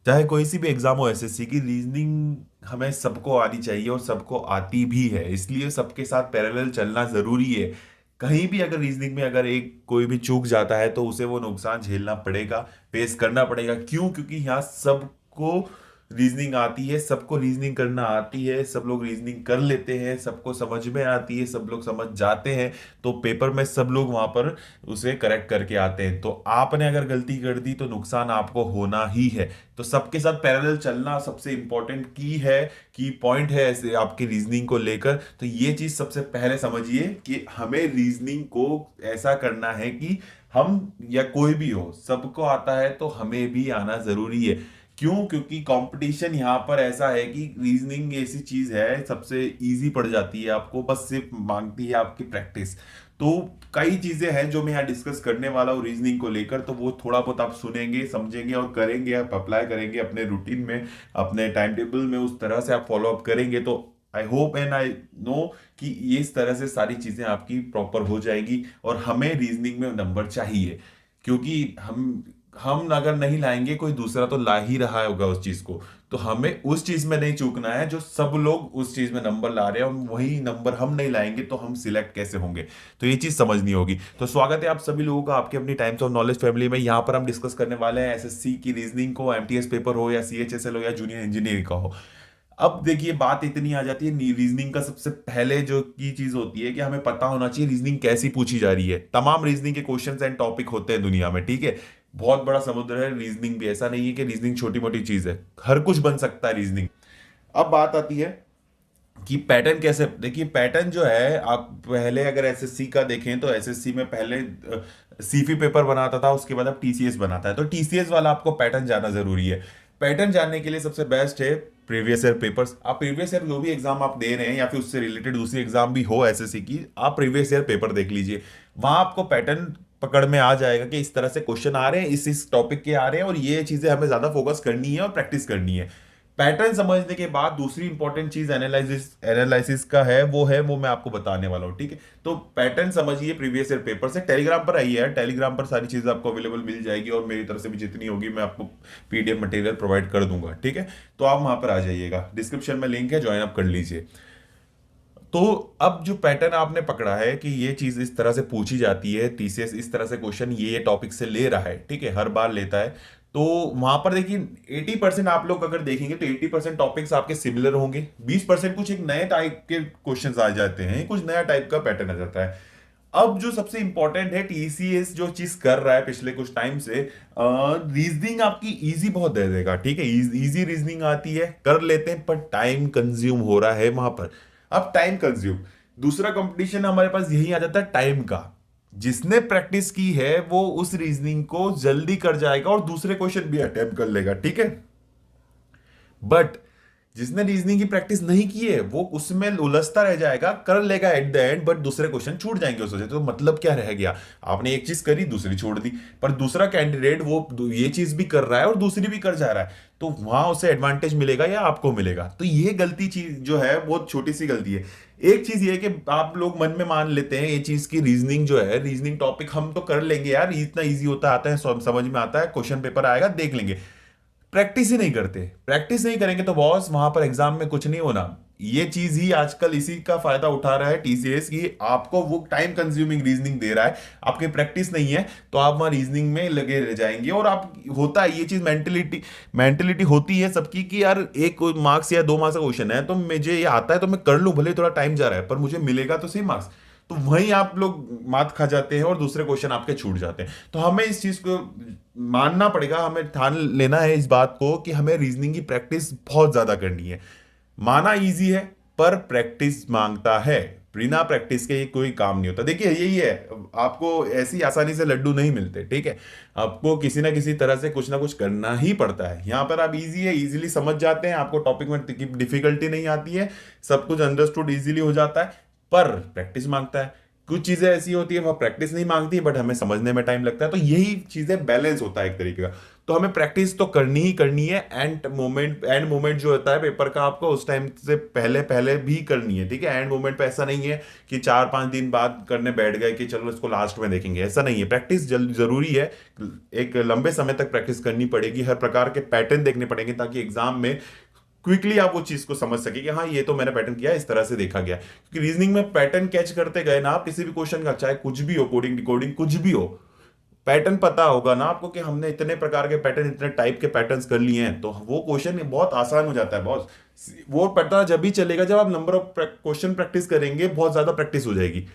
चाहे कोई सी भी एग्जाम हो एसएससी की, रीजनिंग हमें सबको आनी चाहिए और सबको आती भी है, इसलिए सबके साथ पैरेलल चलना जरूरी है। कहीं भी अगर रीजनिंग में अगर एक कोई भी चूक जाता है तो उसे वो नुकसान झेलना पड़ेगा, फेस करना पड़ेगा। क्यों? क्योंकि यहाँ सबको रीजनिंग आती है, सबको रीजनिंग करना आती है, सब लोग रीजनिंग कर लेते हैं, सबको समझ में आती है, सब लोग समझ जाते हैं। तो पेपर में सब लोग वहां पर उसे करेक्ट करके आते हैं। तो आपने अगर गलती कर दी तो नुकसान आपको होना ही है। तो सबके साथ पैरेलल चलना सबसे इंपॉर्टेंट की पॉइंट है ऐसे आपके रीजनिंग को लेकर। तो ये चीज सबसे पहले समझिए कि हमें रीजनिंग को ऐसा करना है कि हम या कोई भी हो सबको आता है, तो हमें भी आना जरूरी है। क्यों? क्योंकि कंपटीशन यहाँ पर ऐसा है कि रीजनिंग ऐसी चीज है सबसे इजी पड़ जाती है आपको, बस सिर्फ मांगती है आपकी प्रैक्टिस। तो कई चीजें हैं जो मैं यहाँ डिस्कस करने वाला हूँ रीजनिंग को लेकर, तो वो थोड़ा बहुत आप सुनेंगे, समझेंगे और करेंगे, आप अप्लाई करेंगे अपने रूटीन में, अपने टाइम टेबल में, उस तरह से आप फॉलो अप करेंगे तो I hope and I know कि ये इस तरह से सारी चीजें आपकी प्रॉपर हो जाएगी। और हमें रीजनिंग में नंबर चाहिए, क्योंकि हम अगर नहीं लाएंगे कोई दूसरा तो ला ही रहा होगा उस चीज को। तो हमें उस चीज में नहीं चूकना है जो सब लोग उस चीज में नंबर ला रहे हैं, और वही नंबर हम नहीं लाएंगे तो हम सिलेक्ट कैसे होंगे? तो ये चीज समझनी होगी। तो स्वागत है आप सभी लोगों का आपके अपनी टाइम्स ऑफ नॉलेज फैमिली में। यहाँ पर हम डिस्कस करने वाले हैं एसएससी की रीजनिंग को, एमटीएस पेपर हो या सीएचएसएल हो या जूनियर इंजीनियरिंग का हो। अब देखिए बात इतनी आ जाती है रीजनिंग का, सबसे पहले जो की चीज होती है कि हमें पता होना चाहिए रीजनिंग कैसी पूछी जा रही है। तमाम रीजनिंग के क्वेश्चंस एंड टॉपिक होते हैं दुनिया में, ठीक है। बहुत बड़ा समुद्र है रीजनिंग भी, ऐसा नहीं है कि रीजनिंग छोटी मोटी चीज है, हर कुछ बन सकता है रीजनिंग। अब बात आती है कि पैटर्न कैसे। देखिए पैटर्न जो है, आप पहले अगर एसएससी का देखें तो एसएससी में पहले सीफी पेपर बनाता था, उसके बाद अब टीसीएस बनाता है। तो टीसीएस वाला आपको पैटर्न जानना जरूरी है। पैटर्न जानने के लिए सबसे बेस्ट है प्रीवियस ईयर पेपर्स। आप प्रीवियस ईयर जो भी एग्जाम आप दे रहे हैं या फिर उससे रिलेटेड दूसरी एग्जाम भी हो एसएससी की, आप प्रीवियस ईयर पेपर देख लीजिए। वहां आपको पैटर्न पकड़ में आ जाएगा कि इस तरह से क्वेश्चन आ रहे हैं, इस टॉपिक के आ रहे हैं, और ये चीजें हमें ज्यादा फोकस करनी है और प्रैक्टिस करनी है। पैटर्न समझने के बाद दूसरी इंपॉर्टेंट चीज एनालिसिस एनालिसिस का है, वो मैं आपको बताने वाला हूँ, ठीक है। तो पैटर्न समझिए प्रीवियस ईयर पेपर से। टेलीग्राम पर आइए यार, टेलीग्राम पर सारी चीजें आपको अवेलेबल मिल जाएगी, और मेरी तरफ से भी जितनी होगी मैं आपको पीडीएफ मटेरियल प्रोवाइड कर दूंगा, ठीक है। तो आप वहां पर आ जाइएगा, डिस्क्रिप्शन में लिंक है, ज्वाइन अप कर लीजिए। तो अब जो पैटर्न आपने पकड़ा है कि ये चीज इस तरह से पूछी जाती है, टीसीएस इस तरह से क्वेश्चन ये टॉपिक से ले रहा है, ठीक है, हर बार लेता है। तो वहां पर देखिए 80% आप लोग अगर देखेंगे तो 80% टॉपिक्स आपके सिमिलर होंगे, 20% कुछ एक नए टाइप के क्वेश्चंस आ जाते हैं, कुछ नया टाइप का पैटर्न आ जाता है। अब जो सबसे इंपॉर्टेंट है, टीसीएस जो चीज कर रहा है पिछले कुछ टाइम से, रीजनिंग आपकी इजी बहुत दे देगा, ठीक है। इजी रीजनिंग आती है, कर लेते हैं, पर टाइम कंज्यूम हो रहा है वहां पर। अब टाइम कंज्यूम, दूसरा कंपटीशन हमारे पास यही आ जाता है टाइम का। जिसने प्रैक्टिस की है वो उस रीजनिंग को जल्दी कर जाएगा और दूसरे क्वेश्चन भी अटेम्प्ट कर लेगा, ठीक है। बट जिसने रीजनिंग की प्रैक्टिस नहीं की है वो उसमें उलझता रह जाएगा, कर लेगा एट द एंड, बट दूसरे क्वेश्चन छूट जाएंगे उससे। तो मतलब क्या रह गया? आपने एक चीज करी, दूसरी छोड़ दी। पर दूसरा कैंडिडेट वो ये चीज भी कर रहा है और दूसरी भी कर जा रहा है, तो वहां उसे एडवांटेज मिलेगा या आपको मिलेगा? तो ये गलती चीज जो है बहुत छोटी सी गलती है। एक चीज ये है कि आप लोग मन में मान लेते हैं ये चीज की रीजनिंग जो है, रीजनिंग टॉपिक हम तो कर लेंगे यार, इतना इजी होता आता है, समझ में आता है, क्वेश्चन पेपर आएगा देख लेंगे। प्रैक्टिस ही नहीं करते। प्रैक्टिस नहीं करेंगे तो बॉस वहां पर एग्जाम में कुछ नहीं होना। ये चीज ही आजकल इसी का फायदा उठा रहा है टीसीएस की, आपको वो टाइम कंज्यूमिंग रीजनिंग दे रहा है, आपकी प्रैक्टिस नहीं है, तो आप वहां रीजनिंग में लगे रह जाएंगे। और आप होता है ये चीज, मेंटेलिटी होती है सबकी कि यार एक मार्क्स या 2 मार्क्स का क्वेश्चन है तो मुझे ये आता है तो मैं कर लूं, भले थोड़ा टाइम जा रहा है पर मुझे मिलेगा तो सही मार्क्स। तो वहीं आप लोग मात खा जाते हैं और दूसरे क्वेश्चन आपके छूट जाते हैं। तो हमें इस चीज को मानना पड़ेगा, हमें ठान लेना है इस बात को कि हमें रीजनिंग की प्रैक्टिस बहुत ज्यादा करनी है। माना इजी है पर प्रैक्टिस मांगता है, बिना प्रैक्टिस के ये कोई काम नहीं होता। देखिए यही है, आपको ऐसी आसानी से लड्डू नहीं मिलते, ठीक है। आपको किसी ना किसी तरह से कुछ ना कुछ करना ही पड़ता है। यहाँ पर आप इजी है, इजीली समझ जाते हैं, आपको टॉपिक में डिफिकल्टी नहीं आती है, सब कुछ अंडरस्टूड इजीली हो जाता है, पर प्रैक्टिस मांगता है। कुछ चीजें ऐसी होती है वह प्रैक्टिस नहीं मांगती बट हमें समझने में टाइम लगता है। तो यही चीजें बैलेंस होता है एक तरीके का। तो हमें प्रैक्टिस तो करनी ही करनी है। एंड मोमेंट जो होता है पेपर का, आपको उस टाइम से पहले पहले भी करनी है, ठीक है। एंड मोमेंट पे ऐसा नहीं है कि 4-5 दिन बाद करने बैठ गए कि चलो इसको लास्ट में देखेंगे, ऐसा नहीं है। प्रैक्टिस जरूरी है, एक लंबे समय तक प्रैक्टिस करनी पड़ेगी, हर प्रकार के पैटर्न देखने पड़ेंगे, ताकि एग्जाम में क्विकली आप वो चीज को समझ सके कि हाँ ये तो मैंने पैटर्न किया, इस तरह से देखा गया। क्योंकि रीजनिंग में पैटर्न कैच करते गए ना आप, किसी भी क्वेश्चन का, चाहे कुछ भी हो, कोडिंग डिकोडिंग कुछ भी हो, पैटर्न पता होगा ना आपको कि हमने इतने प्रकार के पैटर्न, इतने टाइप के पैटर्न्स कर लिए हैं, तो वो क्वेश्चन बहुत आसान हो जाता है बॉस। वो पता जब भी चलेगा जब आप नंबर ऑफ क्वेश्चन प्रैक्टिस करेंगे, बहुत ज्यादा प्रैक्टिस हो जाएगी।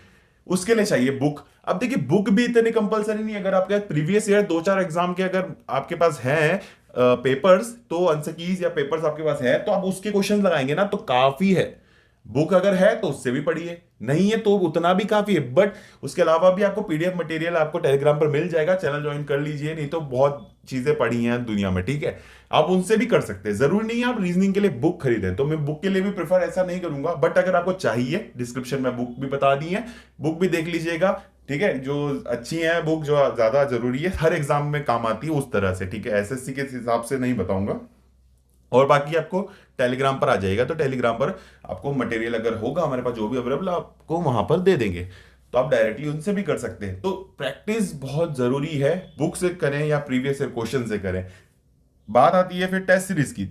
उसके लिए चाहिए बुक। अब देखिए बुक भी इतनी कंपलसरी नहीं है। अगर आपके प्रीवियस ईयर 2-4 एग्जाम के अगर आपके पास है पेपर्स, तो आंसर कीज या पेपर्स आपके पास है, तो आप उसके क्वेश्चन लगाएंगे ना तो काफी है। बुक अगर है तो उससे भी पढ़िए, नहीं है तो उतना भी काफी है। बट उसके अलावा भी आपको पीडीएफ मटेरियल आपको टेलीग्राम पर मिल जाएगा, चैनल ज्वाइन कर लीजिए, नहीं तो बहुत चीजें पढ़ी हैं दुनिया में, ठीक है। आप उनसे भी कर सकते हैं, जरूरी नहीं है आप रीजनिंग के लिए बुक खरीदें। तो मैं बुक के लिए भी प्रेफर ऐसा नहीं करूंगा, बट अगर आपको चाहिए, डिस्क्रिप्शन में बुक भी बता दी है, बुक भी देख लीजिएगा, ठीक है। जो अच्छी है बुक, जो ज्यादा जरूरी है, हर एग्जाम में काम आती है उस तरह से, ठीक है। एसएससी के हिसाब से नहीं बताऊंगा। और बाकी आपको टेलीग्राम पर आ जाएगा, तो टेलीग्राम पर आपको मटेरियल अगर होगा हमारे पास जो भी अवेलेबल, आपको वहां पर दे देंगे, तो आप डायरेक्टली उनसे भी कर सकते हैं। तो प्रैक्टिस बहुत जरूरी है, बुक से करें या प्रीवियस ईयर क्वेश्चन से करें। बात आती है फिर टेस्ट सीरीज की,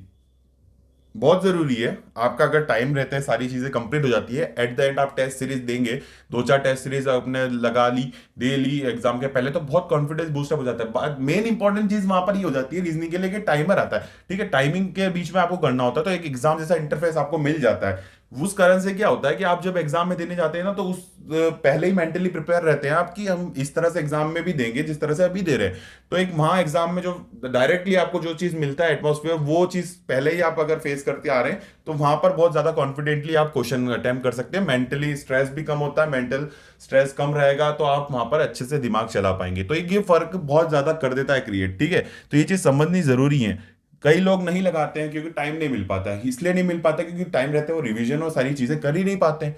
बहुत जरूरी है। आपका अगर टाइम रहता है, सारी चीजें कंप्लीट हो जाती है, एट द एंड आप टेस्ट सीरीज देंगे, 2-4 टेस्ट सीरीज आपने लगा ली, दे ली एग्जाम के पहले, तो बहुत कॉन्फिडेंस बूस्टअप हो जाता है। मेन इंपॉर्टेंट चीज वहां पर ही हो जाती है रीजनिंग के लिए कि टाइमर आता है, ठीक है। टाइमिंग के बीच में आपको करना होता है, तो एक एग्जाम जैसा इंटरफेस आपको मिल जाता है। उस कारण से क्या होता है कि आप जब एग्जाम में देने जाते हैं ना, तो उस पहले ही मेंटली प्रिपेयर रहते हैं आप कि हम इस तरह से एग्जाम में भी देंगे जिस तरह से अभी दे रहे हैं। तो एक वहां एग्जाम में जो डायरेक्टली आपको जो चीज मिलता है एटमॉस्फेयर, वो चीज पहले ही आप अगर फेस करते आ रहे हैं, तो वहां पर बहुत ज्यादा कॉन्फिडेंटली आप क्वेश्चन अटेम्प्ट कर सकते हैं। मेंटली स्ट्रेस भी कम होता है, मेंटल स्ट्रेस कम रहेगा, तो आप वहां पर अच्छे से दिमाग चला पाएंगे। तो ये फर्क बहुत ज्यादा कर देता है क्रिएट, ठीक है। तो ये चीज समझनी जरूरी है। कई लोग नहीं लगाते हैं क्योंकि टाइम नहीं मिल पाता है, इसलिए नहीं मिल पाता क्योंकि टाइम रहते हैं वो रिवीजन और सारी चीजें कर ही नहीं पाते हैं।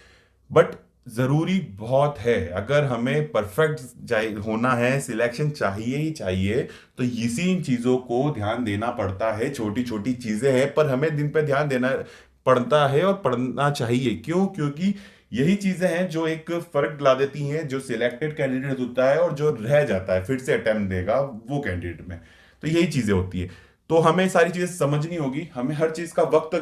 बट जरूरी बहुत है, अगर हमें परफेक्ट होना है, सिलेक्शन चाहिए ही चाहिए, तो इसी इन चीजों को ध्यान देना पड़ता है। छोटी छोटी चीजें हैं पर हमें दिन पे ध्यान देना पड़ता है और पढ़ना चाहिए। क्यों? क्योंकि यही चीजें हैं जो एक फर्क ला देती हैं, जो सिलेक्टेड कैंडिडेट होता है और जो रह जाता है फिर से अटेम्प्ट देगा वो कैंडिडेट में। तो यही चीजें होती है। तो हमें सारी चीजें समझनी होगी, हमें हर चीज का वक्त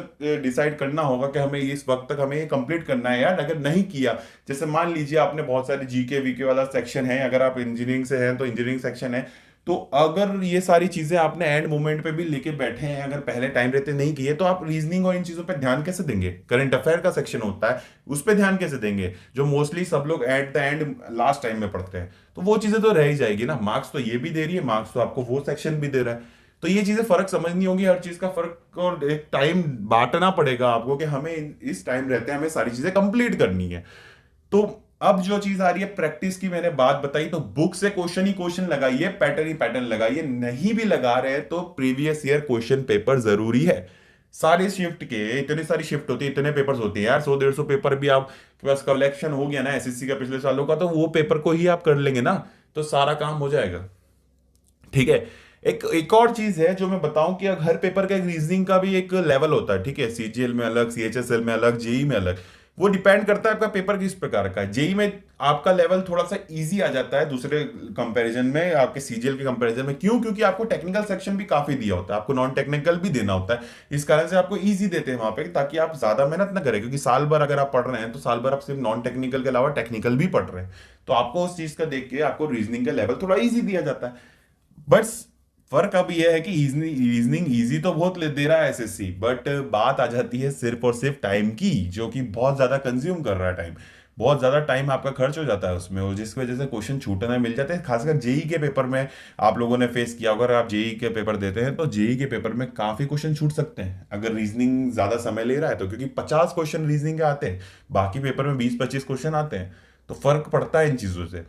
डिसाइड करना होगा कि हमें इस वक्त तक हमें ये कंप्लीट करना है यार। अगर नहीं किया, जैसे मान लीजिए आपने बहुत सारे जीके वीके वाला सेक्शन है, अगर आप इंजीनियरिंग से हैं तो इंजीनियरिंग सेक्शन है, तो अगर ये सारी चीजें आपने एंड मोमेंट पे भी लेके बैठे हैं, अगर पहले टाइम रहते नहीं किए, तो आप रीजनिंग और इन चीजों पे ध्यान कैसे देंगे? करंट अफेयर का सेक्शन होता है, उस पर ध्यान कैसे देंगे, जो मोस्टली सब लोग at the end last time में पढ़ते हैं। तो वो चीजें तो रह ही जाएगी ना। मार्क्स तो ये भी दे रही है, मार्क्स तो आपको वो सेक्शन भी दे रहा है। तो ये चीजें फर्क समझनी होगी, हर चीज का फर्क, और एक टाइम बांटना पड़ेगा आपको कि हमें इस टाइम रहते हैं हमें सारी चीजें कंप्लीट करनी है। तो अब जो चीज आ रही है प्रैक्टिस की, मैंने बात बताई, तो बुक से क्वेश्चन ही क्वेश्चन लगाइए, पैटर्न ही पैटर्न लगाइए। नहीं भी लगा रहे हैं तो प्रीवियस ईयर क्वेश्चन पेपर जरूरी है। सारे शिफ्ट के इतनी सारी शिफ्ट होती है, इतने पेपर्स होते हैं यार, 100-150 पेपर भी आपके पास कलेक्शन हो गया ना एसएससी का पिछले सालों का, तो वो पेपर को ही आप कर लेंगे ना, तो सारा काम हो जाएगा, ठीक है। एक एक और चीज है जो मैं बताऊं कि हर पेपर का एक रीजनिंग का भी एक लेवल होता है, ठीक है। सीजीएल में अलग, सीएचएसएल में अलग, जेई में अलग। वो डिपेंड करता है आपका पेपर किस प्रकार का है। जेई में आपका लेवल थोड़ा सा इजी आ जाता है दूसरे कंपैरिजन में, आपके सीजीएल के कंपैरिजन में। क्यों? क्योंकि आपको टेक्निकल सेक्शन भी काफी दिया होता है, आपको नॉन टेक्निकल भी देना होता है। इस कारण से आपको इजी देते हैं वहां पे, ताकि आप ज्यादा मेहनत ना करें। क्योंकि साल भर अगर आप पढ़ रहे हैं तो साल भर आप सिर्फ नॉन टेक्निकल के अलावा टेक्निकल भी पढ़ रहे हैं, तो आपको उस चीज का देख के आपको रीजनिंग का लेवल थोड़ा इजी दिया जाता है। बस फर्क अब यह है कि रीजनिंग इजी तो बहुत दे रहा है एसएससी, बट बात आ जाती है सिर्फ और सिर्फ टाइम की, जो कि बहुत ज्यादा कंज्यूम कर रहा है टाइम। बहुत ज्यादा टाइम आपका खर्च हो जाता है उसमें, और जिसकी वजह से क्वेश्चन छूटने मिल जाते हैं। खासकर जेई के पेपर में आप लोगों ने फेस किया, अगर आप जेई के पेपर देते हैं तो जेई के पेपर में काफी क्वेश्चन छूट सकते हैं अगर रीजनिंग ज्यादा समय ले रहा है तो। क्योंकि 50 क्वेश्चन रीजनिंग के आते हैं, बाकी पेपर में 20-25 क्वेश्चन आते हैं, तो फर्क पड़ता है इन चीजों से।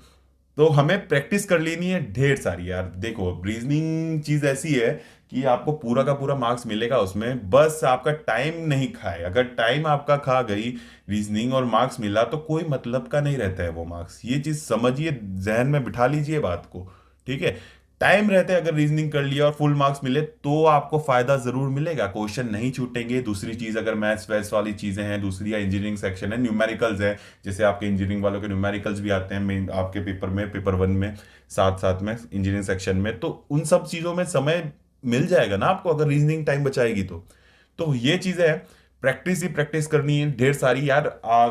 तो हमें प्रैक्टिस कर लेनी है ढेर सारी यार। देखो रीजनिंग चीज ऐसी है कि आपको पूरा का पूरा मार्क्स मिलेगा उसमें, बस आपका टाइम नहीं खाए। अगर टाइम आपका खा गई रीजनिंग और मार्क्स मिला, तो कोई मतलब का नहीं रहता है वो मार्क्स। ये चीज समझिए, जहन में बिठा लीजिए बात को, ठीक है। टाइम रहते अगर रीजनिंग कर लिया और फुल मार्क्स मिले तो आपको फायदा जरूर मिलेगा, क्वेश्चन नहीं छूटेंगे। दूसरी चीज, अगर मैथ्स वैथ्स वाली चीजें हैं, दूसरी या इंजीनियरिंग सेक्शन है, न्यूमेरिकल्स है, जैसे आपके इंजीनियरिंग वालों के न्यूमेरिकल्स भी आते हैं मेन आपके पेपर में, पेपर 1 में, साथ साथ में इंजीनियरिंग सेक्शन में, तो उन सब चीजों में समय मिल जाएगा ना आपको, अगर रीजनिंग टाइम बचाएगी तो ये चीजें हैं। प्रैक्टिस ही प्रैक्टिस करनी है ढेर सारी यार।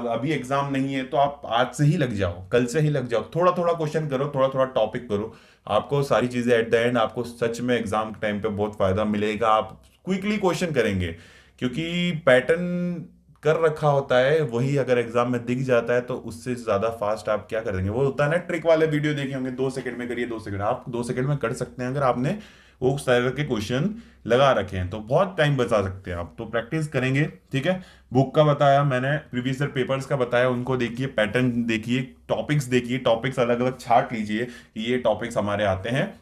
अभी एग्जाम नहीं है तो आप आज से ही लग जाओ, कल से ही लग जाओ, थोड़ा थोड़ा क्वेश्चन करो, थोड़ा थोड़ा टॉपिक करो, आपको सारी चीजें एट द एंड आपको सच में एग्जाम के टाइम पे बहुत फायदा मिलेगा। आप क्विकली क्वेश्चन करेंगे क्योंकि पैटर्न कर रखा होता है, वही अगर एग्जाम में दिख जाता है तो उससे ज्यादा फास्ट आप क्या करेंगे। वो होता है ना ट्रिक वाले वीडियो देखे होंगे, 2 सेकंड में करिए, 2 सेकंड, आप 2 सेकंड में कर सकते हैं अगर आपने वो उस तरह के क्वेश्चन लगा रखे हैं, तो बहुत टाइम बचा सकते हैं आप। तो प्रैक्टिस करेंगे, ठीक है। बुक का बताया मैंने, प्रीवियस ईयर पेपर्स का बताया, उनको देखिए, पैटर्न देखिए, टॉपिक्स देखिए, टॉपिक्स अलग अलग छाट लीजिए कि ये टॉपिक्स हमारे आते हैं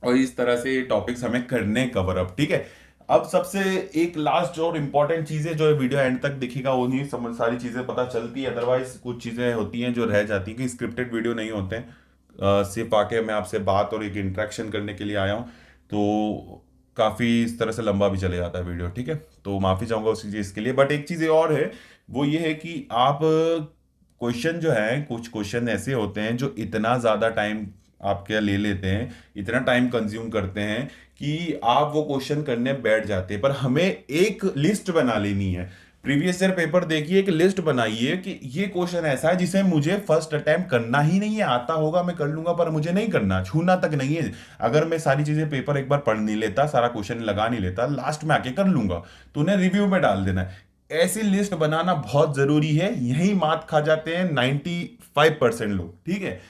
और इस तरह से ये टॉपिक्स हमें करने कवर अप, ठीक है। अब सबसे एक लास्ट और इम्पॉर्टेंट चीजें जो है, वीडियो एंड तक दिखेगा वो नहीं समझ सारी चीजें पता चलती है, अदरवाइज कुछ चीजें होती हैं जो रह जाती हैं कि स्क्रिप्टेड वीडियो नहीं होते हैं। सिर्फ आके मैं आपसे बात और एक इंटरेक्शन करने के लिए आया हूँ, तो काफ़ी इस तरह से लंबा भी चले जाता है वीडियो, ठीक है। तो माफ़ी चाहूँगा उसी चीज़ के लिए। बट एक चीज़ और है, वो ये है कि आप क्वेश्चन जो है, कुछ क्वेश्चन ऐसे होते हैं जो इतना ज़्यादा टाइम आपके ले लेते हैं, इतना टाइम कंज्यूम करते हैं कि आप वो क्वेश्चन करने बैठ जाते हैं। पर हमें एक लिस्ट बना लेनी है। प्रीवियस ईयर पेपर देखिए, एक लिस्ट बनाइए कि ये क्वेश्चन ऐसा है जिसे मुझे फर्स्ट अटेम्प्ट करना ही नहीं है, आता होगा मैं कर लूंगा पर मुझे नहीं करना, छूना तक नहीं है। अगर मैं सारी चीजें पेपर एक बार पढ़ नहीं लेता, सारा क्वेश्चन लगा नहीं लेता, लास्ट में आके कर लूंगा, तो उन्हें रिव्यू में डाल देना है। ऐसी लिस्ट बनाना बहुत जरूरी है, यही मात खा जाते हैं 95% लोग, ठीक है।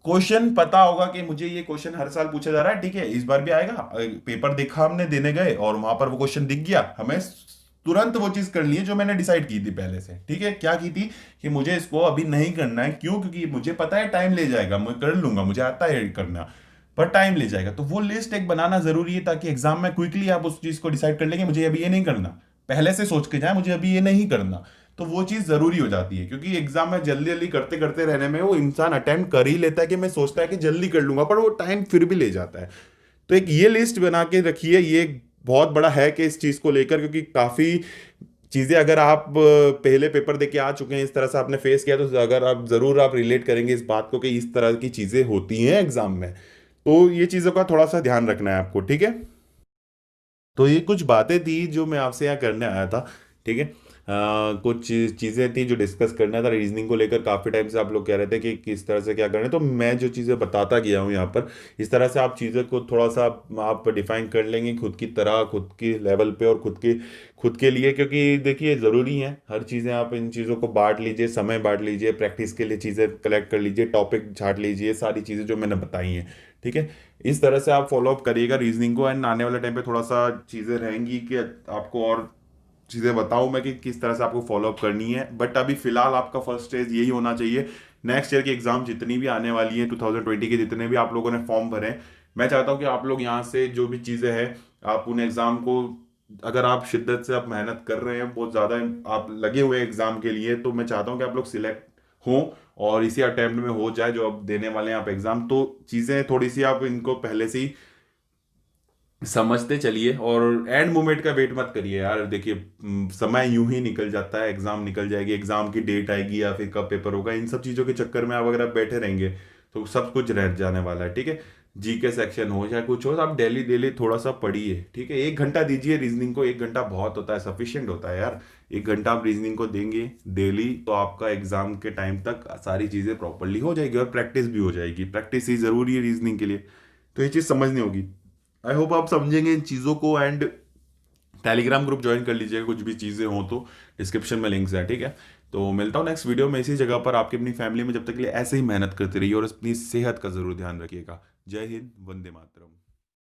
क्वेश्चन पता होगा कि मुझे ये क्वेश्चन हर साल पूछा जा रहा है, ठीक है, इस बार भी आएगा, पेपर देखा हमने, देने गए और वहां पर वो क्वेश्चन दिख गया, हमें तुरंत वो चीज कर ली है जो मैंने डिसाइड की थी पहले से, ठीक है। क्या की थी कि मुझे इसको अभी नहीं करना है, क्यों? क्योंकि मुझे पता है टाइम ले जाएगा, मैं कर लूंगा, मुझे आता है करना, पर टाइम ले जाएगा। तो वो लिस्ट एक बनाना जरूरी है ताकि एग्जाम में क्विकली आप उस चीज को डिसाइड कर लेंगे, मुझे अभी ये नहीं करना, पहले से सोच के जाए मुझे अभी ये नहीं करना। तो वो चीज जरूरी हो जाती है, क्योंकि एग्जाम में जल्दी जल्दी करते करते रहने में वो इंसान अटेम्प्ट कर ही लेता है कि मैं सोचता है कि जल्दी कर लूंगा, पर वो टाइम फिर भी ले जाता है। तो एक ये लिस्ट बना के रखिए, ये एक बहुत बड़ा है कि इस चीज को लेकर, क्योंकि काफी चीजें अगर आप पहले पेपर दे के आ चुके हैं, इस तरह से आपने फेस किया, तो अगर आप जरूर आप रिलेट करेंगे इस बात को कि इस तरह की चीजें होती हैं एग्जाम में। तो ये चीजों का थोड़ा सा ध्यान रखना है आपको, ठीक है। तो ये कुछ बातें थी जो मैं आपसे यहाँ करने आया था, ठीक है। कुछ चीज़ें थी जो डिस्कस करना था रीजनिंग को लेकर। काफ़ी टाइम से आप लोग कह रहे थे कि किस तरह से क्या करना है, तो मैं जो चीज़ें बताता गया हूँ यहाँ पर, इस तरह से आप चीज़ें को थोड़ा सा आप डिफाइन कर लेंगे खुद की तरह, खुद की लेवल पे और खुद के लिए। क्योंकि देखिए ज़रूरी है हर चीज़ें, आप इन चीज़ों को बांट लीजिए, समय बांट लीजिए, प्रैक्टिस के लिए चीज़ें कलेक्ट कर लीजिए, टॉपिक छाट लीजिए, सारी चीज़ें जो मैंने बताई हैं, ठीक है। इस तरह से आप फॉलो अप करिएगा रीजनिंग को, एंड आने वाले टाइम पे थोड़ा सा चीज़ें रहेंगी कि आपको और चीज़ें बताऊं मैं कि किस तरह से आपको फॉलो अप करनी है। बट अभी फिलहाल आपका फर्स्ट स्टेज यही होना चाहिए। नेक्स्ट ईयर की एग्जाम जितनी भी आने वाली हैं, 2020 के जितने भी आप लोगों ने फॉर्म भरे, मैं चाहता हूं कि आप लोग यहाँ से जो भी चीज़ें हैं, आप उन एग्ज़ाम को, अगर आप शिद्दत से आप मेहनत कर रहे हैं, बहुत ज़्यादा आप लगे हुए हैं एग्ज़ाम के लिए, तो मैं चाहता हूँ कि आप लोग सिलेक्ट हों और इसी अटेम्प्ट में हो जाए जो आप देने वाले हैं आप एग्ज़ाम। तो चीज़ें थोड़ी सी आप इनको पहले से ही समझते चलिए और एंड मोमेंट का वेट मत करिए यार। देखिए समय यूं ही निकल जाता है, एग्जाम निकल जाएगी, एग्जाम की डेट आएगी या फिर कब पेपर होगा, इन सब चीज़ों के चक्कर में आप अगर आप बैठे रहेंगे तो सब कुछ रह जाने वाला है, ठीक है। जीके सेक्शन हो चाहे कुछ हो, आप डेली डेली थोड़ा सा पढ़िए, ठीक है। 1 घंटा दीजिए रीजनिंग को, 1 घंटा बहुत होता है, सफिशियंट होता है यार। 1 घंटा आप रीजनिंग को देंगे डेली तो आपका एग्जाम के टाइम तक सारी चीज़ें प्रॉपरली हो जाएगी और प्रैक्टिस भी हो जाएगी। प्रैक्टिस ही ज़रूरी है रीजनिंग के लिए, तो ये चीज़ समझनी होगी। आई होप आप समझेंगे इन चीज़ों को, एंड टेलीग्राम ग्रुप ज्वाइन कर लीजिएगा, कुछ भी चीज़ें हो तो डिस्क्रिप्शन में लिंक्स है, ठीक है। तो मिलता हूँ नेक्स्ट वीडियो में इसी जगह पर। आपकी अपनी फैमिली में जब तक के लिए ऐसे ही मेहनत करते रहिए और अपनी सेहत का जरूर ध्यान रखिएगा। जय हिंद, वंदे मातरम।